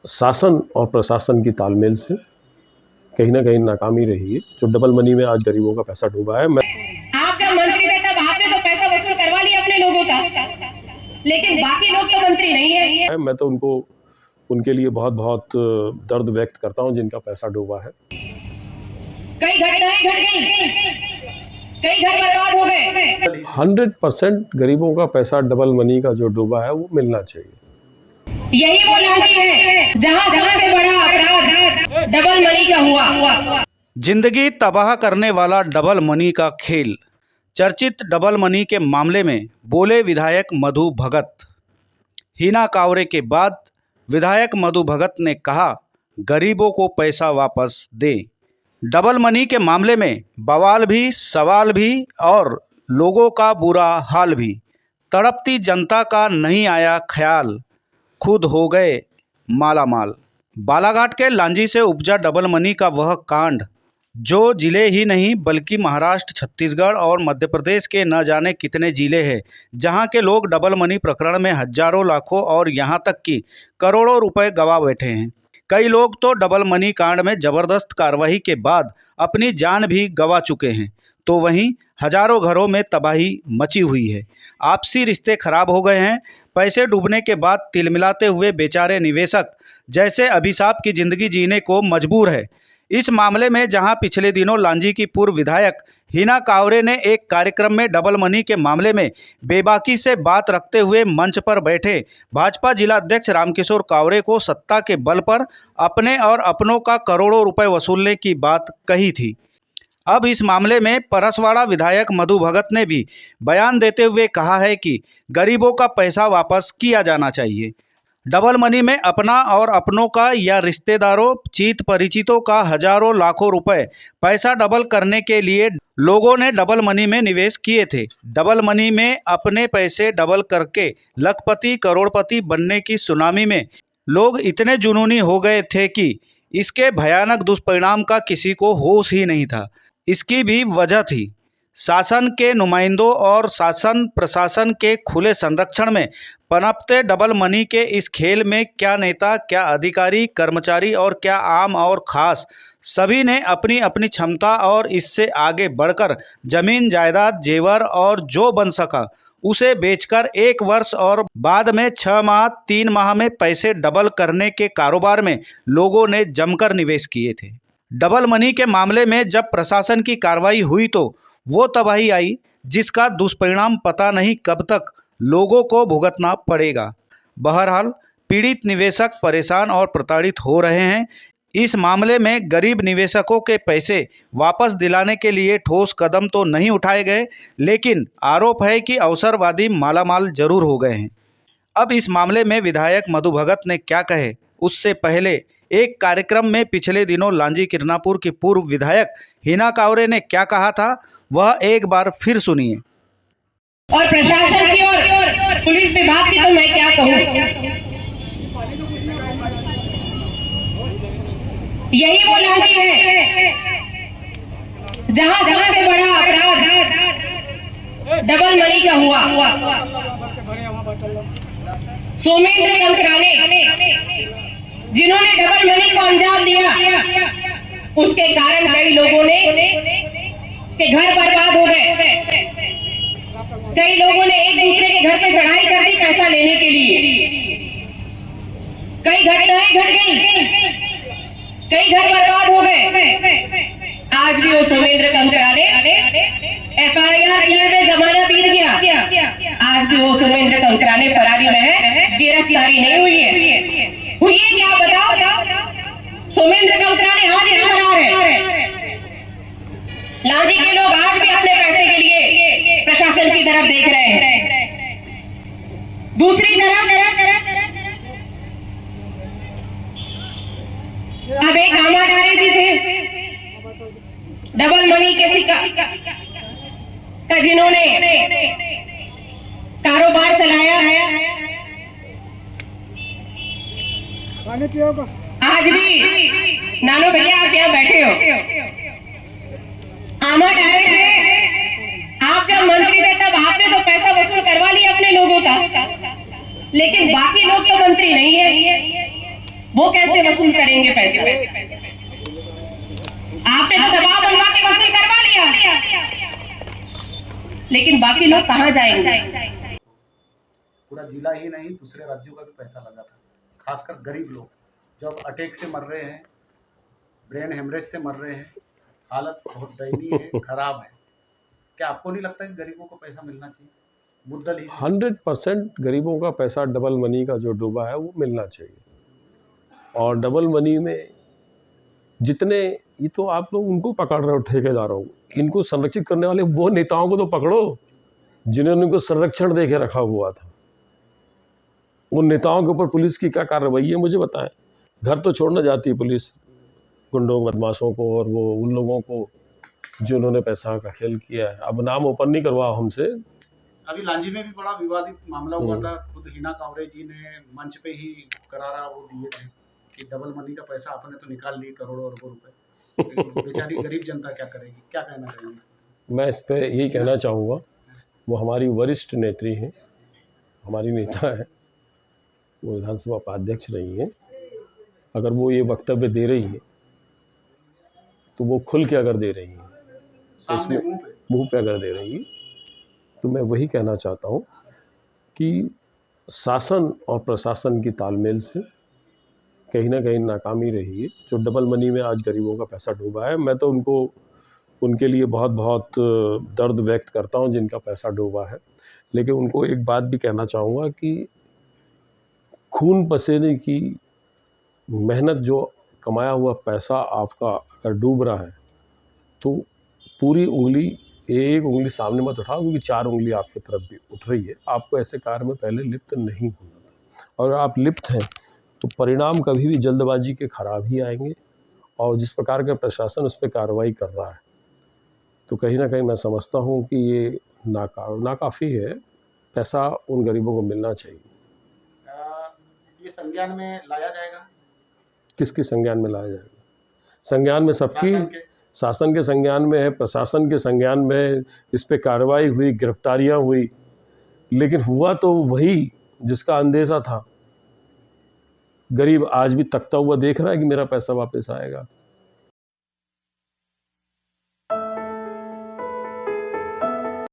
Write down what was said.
शासन और प्रशासन की तालमेल से कहीं ना कहीं नाकामी रही है, जो डबल मनी में आज गरीबों का पैसा डूबा है। आप जब मंत्री थे तब आपने तो पैसा वसूल करवा लिया अपने लोगों का, लेकिन बाकी लोग तो मंत्री नहीं है। मैं तो उनके लिए बहुत बहुत दर्द व्यक्त करता हूं जिनका पैसा डूबा है। कई घटनाएं घट गई, कई घर बर्बाद हो गए। 100% गरीबों का पैसा डबल मनी का जो डूबा है वो मिलना चाहिए। यही वो लांजी है जहां सबसे बड़ा अपराध डबल मनी का हुआ। जिंदगी तबाह करने वाला डबल मनी का खेल। चर्चित डबल मनी के मामले में बोले विधायक मधु भगत। हिना कांवरे के बाद विधायक मधु भगत ने कहा, गरीबों को पैसा वापस दें। डबल मनी के मामले में बवाल भी, सवाल भी और लोगों का बुरा हाल भी। तड़पती जनता का नहीं आया ख्याल, खुद हो गए मालामाल। बालाघाट के लांजी से उपजा डबल मनी का वह कांड जो जिले ही नहीं बल्कि महाराष्ट्र, छत्तीसगढ़ और मध्य प्रदेश के न जाने कितने जिले हैं जहां के लोग डबल मनी प्रकरण में हजारों, लाखों और यहां तक कि करोड़ों रुपए गंवा बैठे हैं। कई लोग तो डबल मनी कांड में जबरदस्त कार्रवाई के बाद अपनी जान भी गंवा चुके हैं, तो वहीं हजारों घरों में तबाही मची हुई है। आपसी रिश्ते खराब हो गए हैं। पैसे डूबने के बाद तिलमिलाते हुए बेचारे निवेशक जैसे अभिशाप की जिंदगी जीने को मजबूर है। इस मामले में जहां पिछले दिनों लांजी की पूर्व विधायक हिना कांवरे ने एक कार्यक्रम में डबल मनी के मामले में बेबाकी से बात रखते हुए मंच पर बैठे भाजपा जिला अध्यक्ष रामकिशोर कांवरे को सत्ता के बल पर अपने और अपनों का करोड़ों रुपए वसूलने की बात कही थी। अब इस मामले में परसवाड़ा विधायक मधु भगत ने भी बयान देते हुए कहा है कि गरीबों का पैसा वापस किया जाना चाहिए। डबल मनी में अपना और अपनों का या रिश्तेदारों, चीत परिचितों का हजारों लाखों रुपए पैसा डबल करने के लिए लोगों ने डबल मनी में निवेश किए थे। डबल मनी में अपने पैसे डबल करके लखपति, करोड़पति बनने की सुनामी में लोग इतने जुनूनी हो गए थे कि इसके भयानक दुष्परिणाम का किसी को होश ही नहीं था। इसकी भी वजह थी शासन के नुमाइंदों और शासन प्रशासन के खुले संरक्षण में पनपते डबल मनी के इस खेल में क्या नेता, क्या अधिकारी, कर्मचारी और क्या आम और खास सभी ने अपनी अपनी क्षमता और इससे आगे बढ़कर जमीन, जायदाद, जेवर और जो बन सका उसे बेचकर 1 वर्ष और बाद में 6 माह, 3 माह में पैसे डबल करने के कारोबार में लोगों ने जमकर निवेश किए थे। डबल मनी के मामले में जब प्रशासन की कार्रवाई हुई तो वो तबाही आई जिसका दुष्परिणाम पता नहीं कब तक लोगों को भुगतना पड़ेगा। बहरहाल पीड़ित निवेशक परेशान और प्रताड़ित हो रहे हैं। इस मामले में गरीब निवेशकों के पैसे वापस दिलाने के लिए ठोस कदम तो नहीं उठाए गए, लेकिन आरोप है कि अवसरवादी मालामाल जरूर हो गए हैं। अब इस मामले में विधायक मधु भगत ने क्या कहे, उससे पहले एक कार्यक्रम में पिछले दिनों लांजी किरनापुर की पूर्व विधायक हिना कांवरे ने क्या कहा था वह एक बार फिर सुनिए। और प्रशासन की और पुलिस विभाग की तो मैं क्या कहूँ, यही वो लांजी है जहां सबसे बड़ा अपराध डबल मनी का हुआ। सोमेंद्र कंकराने जिन्होंने डबल मनी को अंजाम दिया, उसके कारण कई लोगों ने के घर बर्बाद हो गए। कई लोगों ने एक दूसरे के घर पे चढ़ाई कर दी पैसा लेने के लिए। कई घटनाएं घट गई, कई घर बर्बाद हो गए। आज भी वो सोमेंद्र कंकराने FIR किए हुए जमाना बीत गया। आज भी वो सोमेंद्र कंकराने फरारी में है, गिरफ्तारी नहीं हुई है। हुई है क्या बताओ? सोमेंद्र कंकराने आज भी फरार है। लांजी के लोग आज भी अपने पैसे के लिए प्रशासन की तरफ देख रहे हैं। दूसरी तरफ अब एक आमाडारे जी थे डबल मनी के सिक्का का जिन्होंने कारोबार चलाया है। आज भी नानो भैया आप यहाँ बैठे हो, आमाडारे से आप जब मंत्री थे तब आपने तो पैसा वसूल करवा लिया अपने लोगों का, लेकिन बाकी लोग तो मंत्री नहीं है। वो कैसे वसूल करेंगे पैसा? आपने तो दबाव बनवा के वसूल करवा लिया, लेकिन बाकी लोग कहाँ जाएंगे? पूरा जिला ही नहीं दूसरे राज्यों का भी पैसा लगा था, खासकर गरीब लोग जो अब अटैक से मर रहे हैं, ब्रेन हेमरेज से मर रहे हैं, हालत बहुत दयनीय है, खराब है। क्या आपको नहीं लगता कि गरीबों को पैसा मिलना चाहिए? मुद्दल ही 100% गरीबों का पैसा डबल मनी का जो डूबा है वो मिलना चाहिए। और डबल मनी में जितने, ये तो आप लोग उनको पकड़ रहे हो ठेकेदारों को, इनको संरक्षित करने वाले वो नेताओं को तो पकड़ो जिन्होंने उनको संरक्षण दे के रखा हुआ था। उन नेताओं के ऊपर पुलिस की क्या कार्रवाई है मुझे बताएं। घर तो छोड़ना जाती है पुलिस गुंडों बदमाशों को और वो उन लोगों को जिन्होंने पैसा का खेल किया है। अब नाम ओपन नहीं करवा हमसे। अभी लांजी में भी बड़ा विवादित मामला हुआ था, खुद हिना कांवरे जी ने मंच पे ही करारा वो दिए थे कि डबल मनी का पैसा आपने तो निकाल लिए करोड़ों अरबों रुपए, बेचारी गरीब जनता क्या करेगी? क्या कहना चाहिए? मैं इस पर यही कहना चाहूँगा, वो हमारी वरिष्ठ नेत्री हैं, हमारी नेता है, वो विधानसभा उपाध्यक्ष रही हैं। अगर वो ये वक्तव्य दे रही है तो वो खुल के अगर दे रही है, इसमें मुंह पे अगर दे रही है, तो मैं वही कहना चाहता हूँ कि शासन और प्रशासन की तालमेल से कहीं ना कहीं नाकामी रही है। जो डबल मनी में आज गरीबों का पैसा डूबा है, मैं तो उनके लिए बहुत बहुत दर्द व्यक्त करता हूँ जिनका पैसा डूबा है। लेकिन उनको एक बात भी कहना चाहूँगा कि खून पसीने की मेहनत, जो कमाया हुआ पैसा आपका अगर डूब रहा है तो पूरी उंगली, एक उंगली सामने मत उठाओ, क्योंकि 4 उंगली आपकी तरफ भी उठ रही है। आपको ऐसे कार्य में पहले लिप्त नहीं होना था, और आप लिप्त हैं तो परिणाम कभी भी जल्दबाजी के खराब ही आएंगे। और जिस प्रकार का प्रशासन उस पर कार्रवाई कर रहा है, तो कहीं ना कहीं मैं समझता हूँ कि ये नाकाफ़ी है। पैसा उन गरीबों को मिलना चाहिए। ये संज्ञान में लाया जाएगा? किसके संज्ञान में लाया जाएगा? संज्ञान में सबकी, शासन के संज्ञान में है, प्रशासन के संज्ञान में है। इस पे कार्रवाई हुई, गिरफ्तारियां हुई, लेकिन हुआ तो वही जिसका अंदेशा था। गरीब आज भी तकता हुआ देख रहा है कि मेरा पैसा वापस आएगा।